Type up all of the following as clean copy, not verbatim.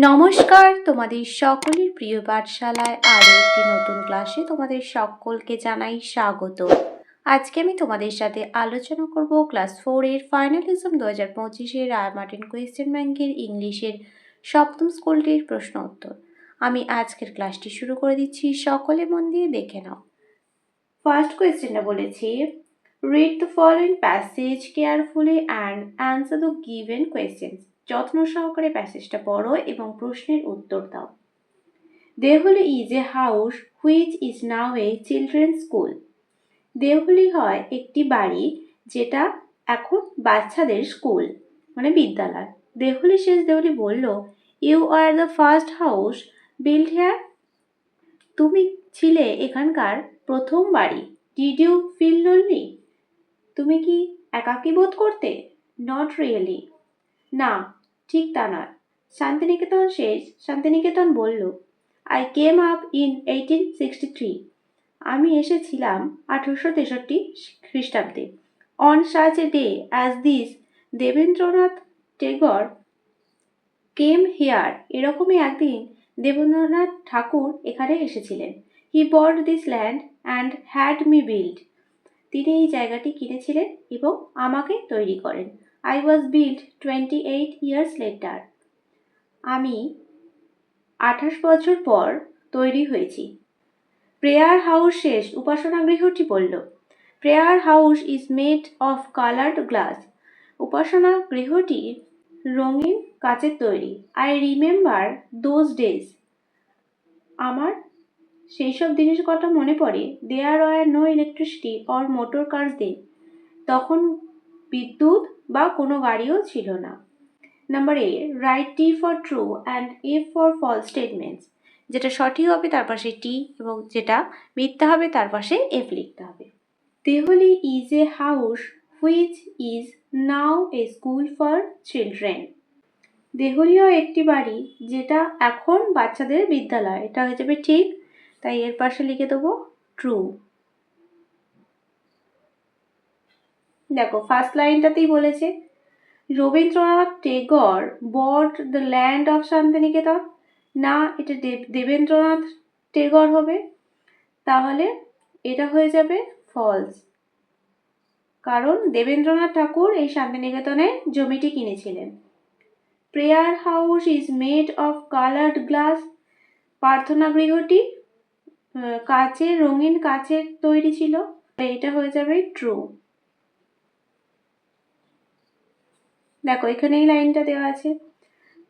নমস্কার, তোমাদের সকলের প্রিয় পাঠশালায় আরও একটি নতুন ক্লাসে তোমাদের সকলকে জানাই স্বাগত। আজকে আমি তোমাদের সাথে আলোচনা করব ক্লাস 4-এর ফাইনালিজম 2025-এর রায় মার্টিন কোয়েশ্চেন ব্যাংকের ইংলিশের সপ্তম স্কুলটির প্রশ্ন উত্তর। আমি আজকের ক্লাসটি শুরু করে দিচ্ছি, সকলে মন দিয়ে দেখে নাও। ফার্স্ট কোয়েশ্চেনটা বলেছি, read the following passage carefully and answer the given questions. যত্ন সহকারে প্যাসেজটা পড়ো এবং প্রশ্নের উত্তর দাও। Dehali is a house which is now a children school. Dehali হয় একটি বাড়ি যেটা এখন বাচ্চাদের স্কুল মানে বিদ্যালয়। দেহলি বলল, you are the first house build here. তুমি ছিলে এখানকার প্রথম বাড়ি। Did you feel lonely? তুমি কি একাকী বোধ করতে? Not really. না, ঠিক তা নয়। শান্তিনিকেতন বলল, আই কেম আপ ইন 1863। আমি এসেছিলাম 1863 খ্রিস্টাব্দে। On such a day as this Debendranath Tagore came here. এরকমই একদিন দেবেন্দ্রনাথ ঠাকুর এখানে এসেছিলেন। He bought this land and had me build. তিনি এই জায়গাটি কিনেছিলেন এবং আমাকে তৈরি করেন। I was built 28 years later. আমি 28 বছর পর তৈরি হয়েছি। প্রেয়ার হাউস শেষ। উপাসনা গৃহটি বলল, prayer house is made of coloured glass. উপাসনা গৃহটি রঙিন কাচের তৈরি। I remember those days. আমার সেই সব দিনের কথা মনে পড়ে। There were no electricity or motor cars then. তখন বিদ্যুৎ বা কোনো গাড়িও ছিল না। Number A, write T for true and F for false statements. যেটা সঠিক হবে তার পাশে টি এবং যেটা মিথ্যা হবে তার পাশে এফ লিখতে হবে। Dehali is a house which is now a school for children. দেহলিও একটি বাড়ি যেটা এখন বাচ্চাদের বিদ্যালয়। এটা হয়ে যাবে ঠিক, তাই এর পাশে লিখে দেবো ট্রু। দেখো ফার্স্ট লাইনটাতেই বলেছে, Rabindranath Tagore bought the land of Santiniketan. না, এটা দেবেন্দ্রনাথ টেগর হবে, তাহলে এটা হয়ে যাবে ফলস, কারণ দেবেন্দ্রনাথ ঠাকুর এই শান্তিনিকেতনের জমিটি কিনেছিলেন। Prayer house is made of coloured glass. প্রার্থনা গৃহটি রঙিন কাচের তৈরি ছিল। এটা হয়ে যাবে ট্রু। দেখো এখানে এই লাইনটা দেওয়া আছে,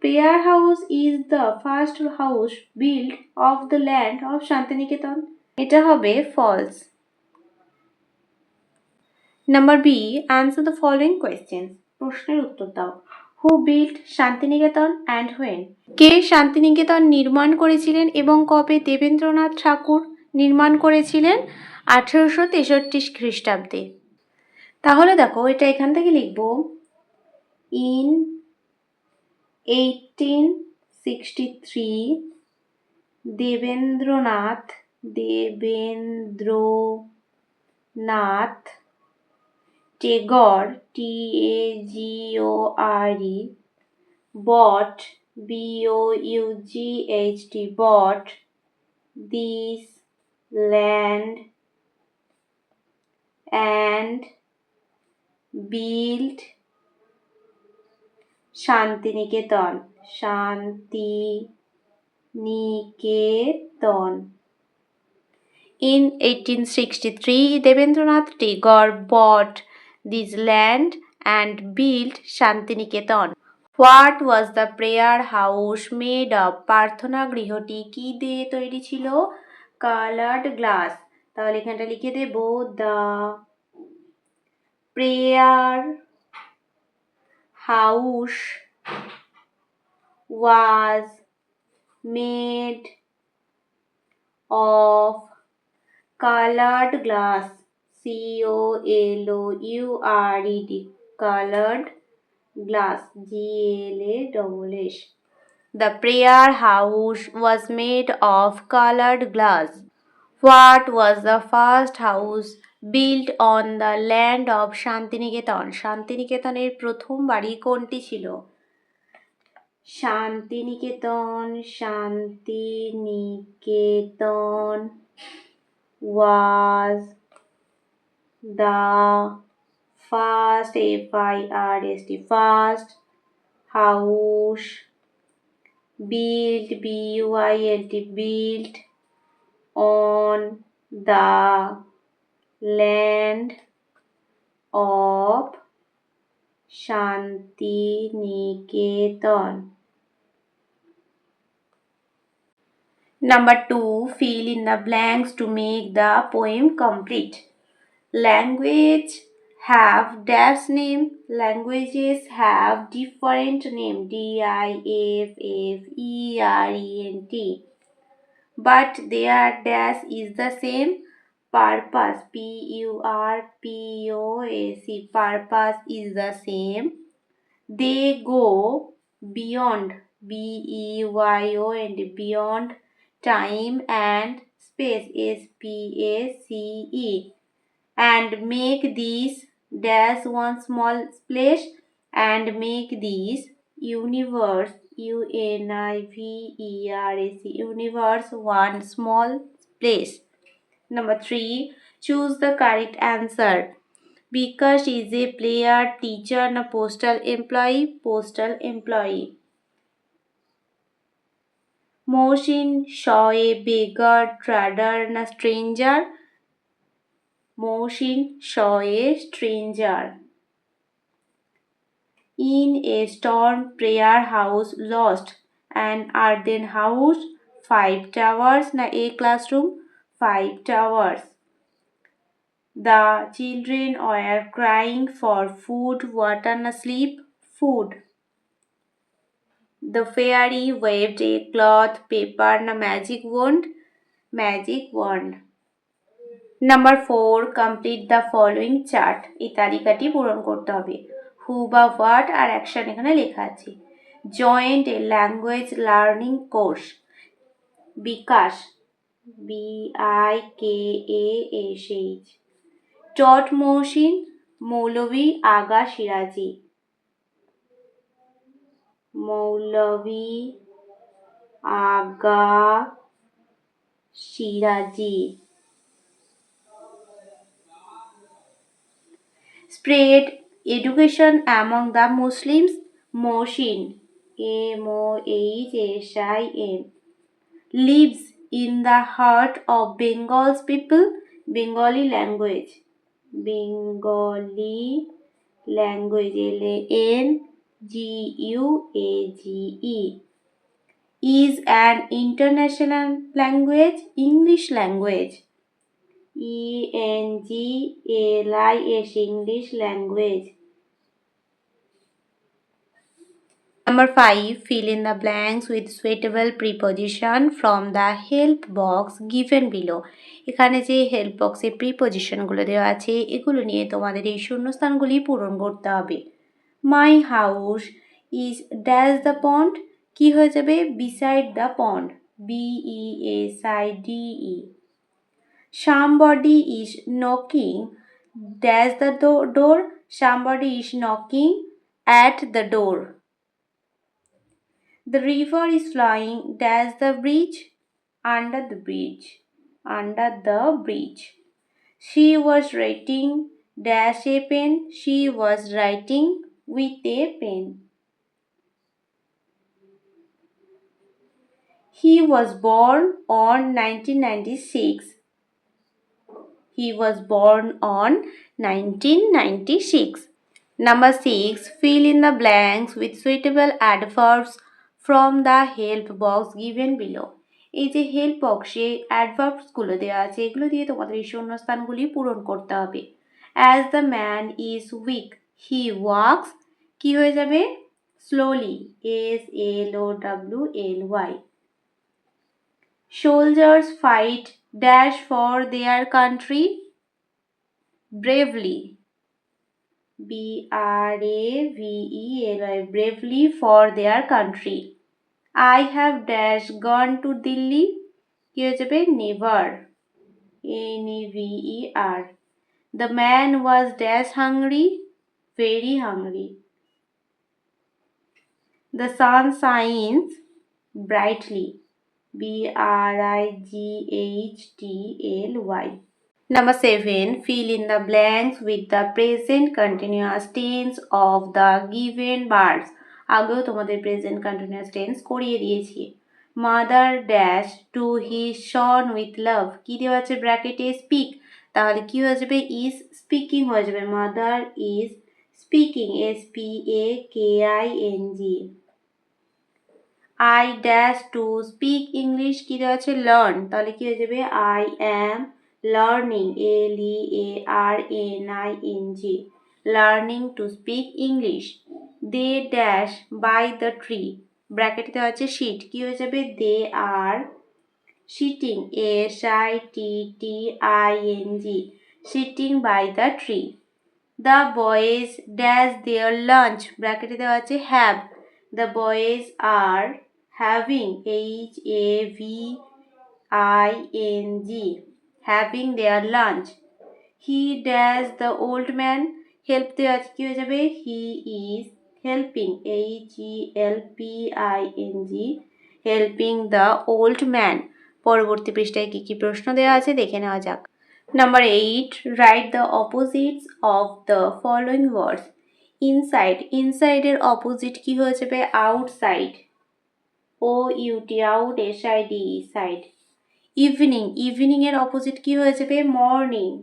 prayer house is the first house build of the land of Santiniketan. এটা হবে false. Number B, answer the following questions. প্রশ্নের উত্তর দাও। Who build Santiniketan and when. কে শান্তিনিকেতন নির্মাণ করেছিলেন এবং কবে? দেবেন্দ্রনাথ ঠাকুর নির্মাণ করেছিলেন 1863 খ্রিস্টাব্দে। তাহলে দেখো এটা এখান থেকে লিখব, in 1863 Debendranath Tagore TAGORE bought BOUGHT bought this land and built Santiniketan In 1863, Debendranath Tagore bought this land and built Shantiniketan. What was the prayer house made of? প্রার্থনা গৃহটি কি দিয়ে তৈরি ছিল? Coloured glass. তাহলে এখানটা লিখে দেব, the prayer house was made of colored glass. COLOURED colored glass. GLASS. The prayer house was made of colored glass. What was the first house built on the land of Santiniketan? শান্তিনিকেতনের প্রথম বাড়ি কোনটি ছিল? Shantiniketan was the first first house built on the land of Shantiniketan. Number 2. Fill in the blanks to make the poem complete. Language have dash name. Languages have different name. different. But their dash is the same. Purpose. purpose. Purpose is the same. They go beyond beyond time and space and make these dash one small splash and make these universe universe one small place. Number 3. Choose the correct answer. Because is a player, teacher, and a postal employee. Postal employee. Mohsin saw a beggar, trader, and a stranger. Mohsin saw a stranger. In a storm, prayer house lost. An earthen house, 5 towers. Na a classroom, 5 towers. The children were crying for food, water, and sleep. Food. The fairy waved a cloth, paper, and a magic wand. Magic wand. Number 4. Complete the following chart. এই তালিকাটি পূরণ করতে হবে। হু বা what are action এখানে লেখা আছে। Joint a language learning course. Bikash BIKASH। Taught Mohsin Maulvi Aga Siraji. Moulvi Aga Siraji. Spread education among the Muslims. Mohsin MOHSIN lives in the heart of Bengal's people. Bengali language LANGUAGE is an international language. English language ENGLISH English language. Number 5. Fill in the blanks with suitable preposition from the help box given below. এখানে যে help বক্সে প্রিপজিশনগুলো দেওয়া আছে এগুলো নিয়ে তোমাদের এই শূন্যস্থানগুলি পূরণ করতে হবে। My house is dash the pond কি হয়ে যাবে beside the pond BESIDE. Somebody is knocking dash the door. Somebody is knocking at the door. The river is flowing dash the bridge. Under the bridge. She was writing dash a pen. She was writing with a pen. He was born on 1996. He was born on 1996. Number 6. Fill in the blanks with suitable adverbs from the help box given below. এই যে help বক্সে অ্যাডভার্বসগুলো দেওয়া আছে এগুলো দিয়ে তোমাদের এই শূন্যস্থানগুলি পূরণ করতে হবে। As the man is weak he wax কি হয়ে যাবে slowly SLOWLY. Soldiers fight dash for their country bravely BRAVELY bravely for their country. I have dash gone to Delhi কি হয়ে যাবে never NEVER. The man was dash hungry very hungry. The sun shines brightly. Brightly. Number 7. Fill in the blanks with the present continuous tense of the given verbs. আগেও তোমাদের present continuous tense করিয়ে দিয়েছি। Mother dash to his son with love. কি দেওয়া আছে ব্র্যাকেটে? speak। তাহলে কি হয়ে যাবে? is speaking হয়ে যাবে। Mother is speaking. SPAKING। I dash to speak English কি দেওয়া আছে? learn। তাহলে কি হয়ে যাবে? I am learning। LEARNING। learning to speak English। They dash by the tree। ব্র্যাকেটে দেওয়া আছে sit। কি হয়ে যাবে? They are sitting। SITTING। sitting by the tree। The boys dash their lunch। ব্র্যাকেটে দেওয়া আছে have। The boys are having HAVING having their lunch। He dash the old man। help দেওয়া আছে কি হয়ে যাবে? He is helping HELPING helping the old man। পরবর্তী পৃষ্ঠায় কি কি প্রশ্ন দেওয়া আছে দেখে নেওয়া যাক। Number 8. Write the opposites of the following words. Inside। inside এর opposite কি হয়ে যাবে? outside। OUT out SIDE side। evening। evening এর opposite কি হয়ে যাবে? morning।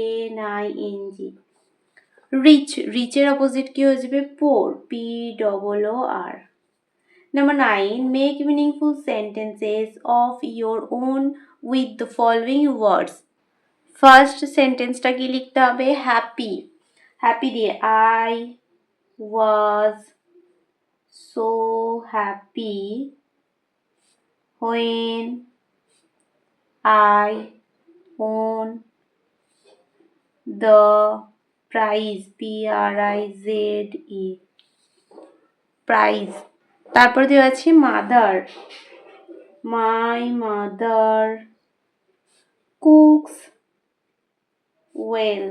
MORNING। rich। rich এর opposite কি হয়ে যাবে? poor। POOR। Number 9. Make meaningful sentences of your own with the following words. First sentence টা কি লিখতে হবে? happy। happy দিয়ে I was so happy when I won the prize। PRIZE prize। তারপর দেওয়া আছে mother। my mother cooks well।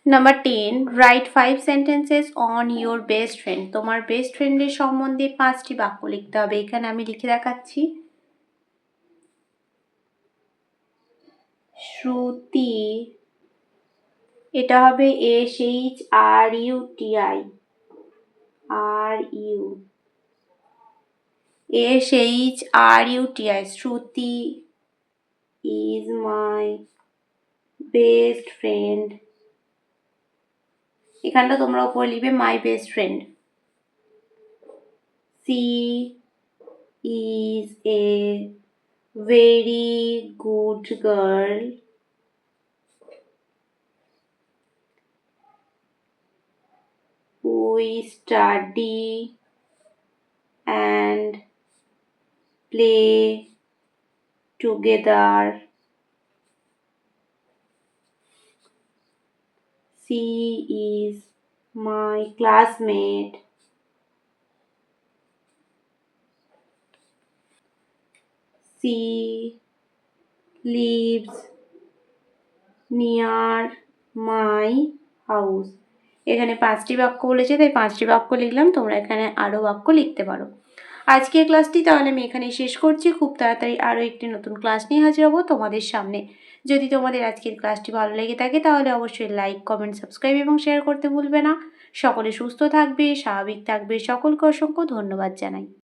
Number 10. Write 5 sentences on your best friend। তোমার best ফ্রেন্ডের সম্বন্ধে 5টি বাক্য লিখতে হবে। এখানে আমি লিখে দেখাচ্ছি। শ্রুতি। এটা হবে SHRUTI SHRUTI Shruti is my best friend। এখানটা তোমরা উপর লিখবে my best friend। She is a very good girl। We study and play together। She is my classmate। She lives near my house। এখানে 5টি বাক্য বলেছে তাই 5টি বাক্য লিখলাম। তোমরা এখানে আরও বাক্য লিখতে পারো। আজকের ক্লাসটি তাহলে আমি এখানেই শেষ করছি। খুব তাড়াতাড়ি আরও একটি নতুন ক্লাস নিয়ে হাজির হব তোমাদের সামনে। যদি তোমাদের আজকের ক্লাসটি ভালো লেগে থাকে তাহলে অবশ্যই লাইক কমেন্ট সাবস্ক্রাইব এবং শেয়ার করতে ভুলবে না। সকলে সুস্থ থাকবে, স্বাভাবিক থাকবে। সকলকে অসংখ্য ধন্যবাদ জানাই।